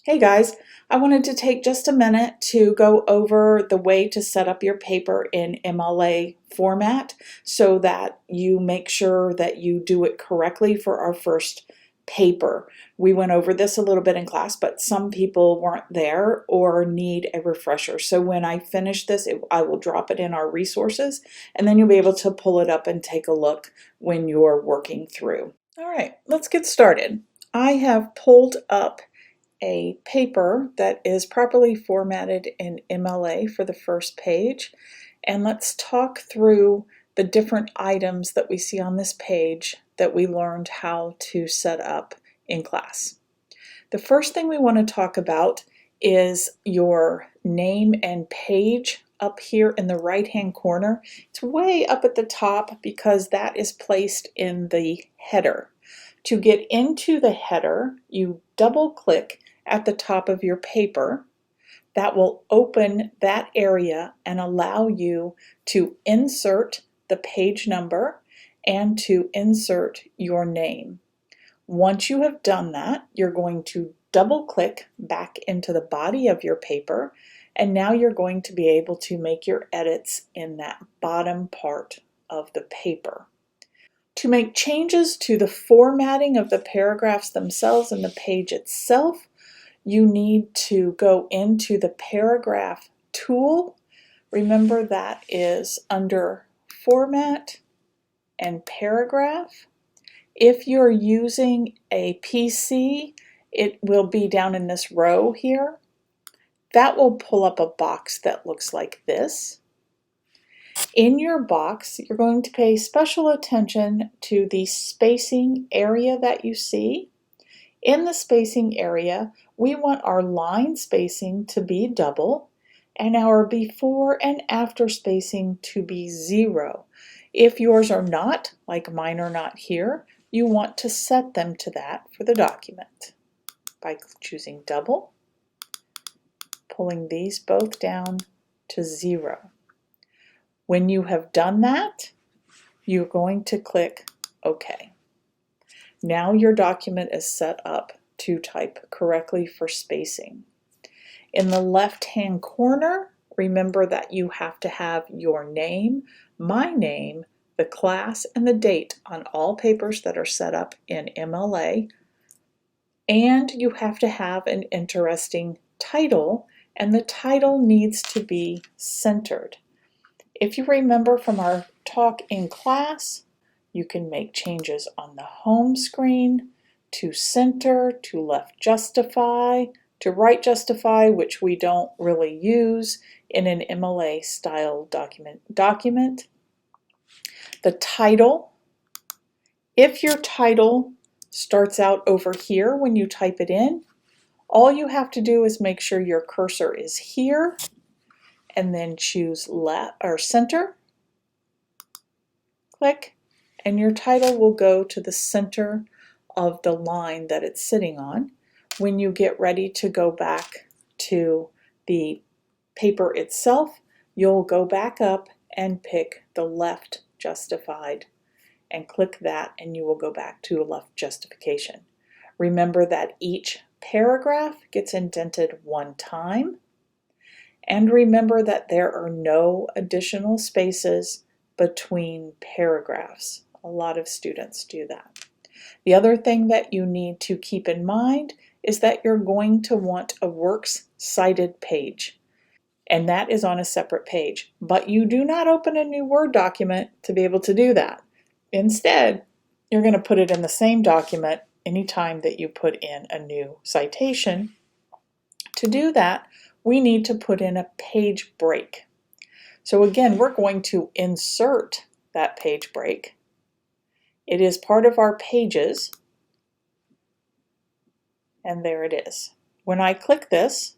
Hey guys, I wanted to take just a minute to go over the way to set up your paper in MLA format so that you make sure that you do it correctly for our first paper. We went over this a little bit in class, but some people weren't there or need a refresher. So when I finish this, I will drop it in our resources, and then you'll be able to pull it up and take a look when you're working through. All right, let's get started. I have pulled up a paper that is properly formatted in MLA for the first page, and let's talk through the different items that we see on this page that we learned how to set up in class. The first thing we want to talk about is your name and page up here in the right hand corner. It's way up at the top because that is placed in the header. To get into the header, you double click at the top of your paper. That will open that area and allow you to insert the page number and to insert your name. Once you have done that, you're going to double click back into the body of your paper, and now you're going to be able to make your edits in that bottom part of the paper. To make changes to the formatting of the paragraphs themselves and the page itself, you need to go into the paragraph tool. Remember, that is under Format and Paragraph. If you're using a PC, it will be down in this row here. That will pull up a box that looks like this. In your box, you're going to pay special attention to the spacing area that you see. In the spacing area, we want our line spacing to be double and our before and after spacing to be 0. If yours are not, like mine are not here, you want to set them to that for the document by choosing double, pulling these both down to 0. When you have done that, you're going to click OK. Now your document is set up to type correctly for spacing. In the left-hand corner, remember that you have to have your name, my name, the class, and the date on all papers that are set up in MLA. And you have to have an interesting title, and the title needs to be centered. If you remember from our talk in class, you can make changes on the home screen, to center, to left justify, to right justify, which we don't really use in an MLA style document. The title, if your title starts out over here when you type it in, all you have to do is make sure your cursor is here and then choose left or center. Click, and your title will go to the center of the line that it's sitting on. When you get ready to go back to the paper itself, you'll go back up and pick the left justified and click that, and you will go back to a left justification. Remember that each paragraph gets indented one time, and remember that there are no additional spaces between paragraphs. A lot of students do that. The other thing that you need to keep in mind is that you're going to want a works cited page, and that is on a separate page. But you do not open a new Word document to be able to do that. Instead, you're going to put it in the same document anytime that you put in a new citation. To do that, we need to put in a page break. So again, we're going to insert that page break. It is part of our pages, and there it is. When I click this,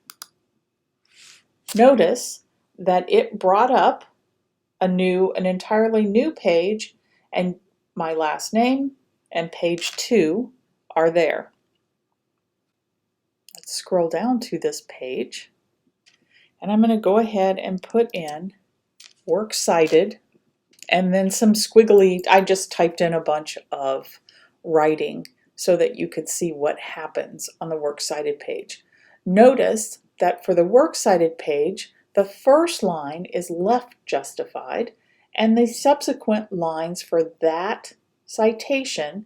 notice that it brought up an entirely new page, and my last name and page 2 are there. Let's scroll down to this page, and I'm going to go ahead and put in works cited, and then some squiggly. I just typed in a bunch of writing so that you could see what happens on the works cited page. Notice that for the works cited page, the first line is left justified, and the subsequent lines for that citation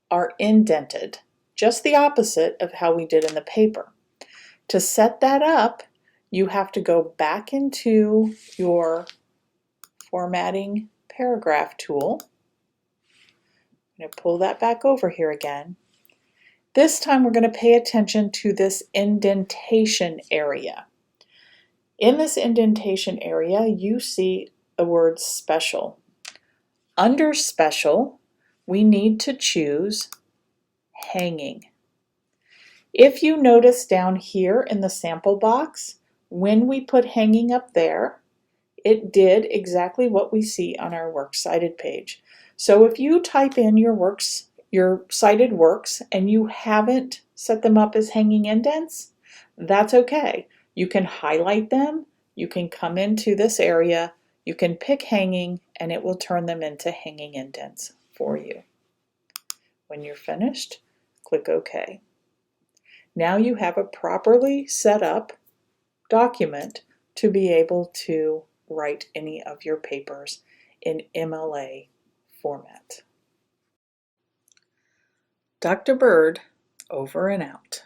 are indented, just the opposite of how we did in the paper. To set that up, you have to go back into your formatting paragraph tool. I'm going to pull that back over here again. This time we're going to pay attention to this indentation area. In this indentation area, you see the word special. Under special, we need to choose hanging. If you notice down here in the sample box, when we put hanging up there, it did exactly what we see on our works cited page. So if you type in your cited works and you haven't set them up as hanging indents, that's okay. You can highlight them, you can come into this area, you can pick hanging, and it will turn them into hanging indents for you. When you're finished, click OK. Now you have a properly set up document to be able to write any of your papers in MLA format. Dr. Bird, over and out.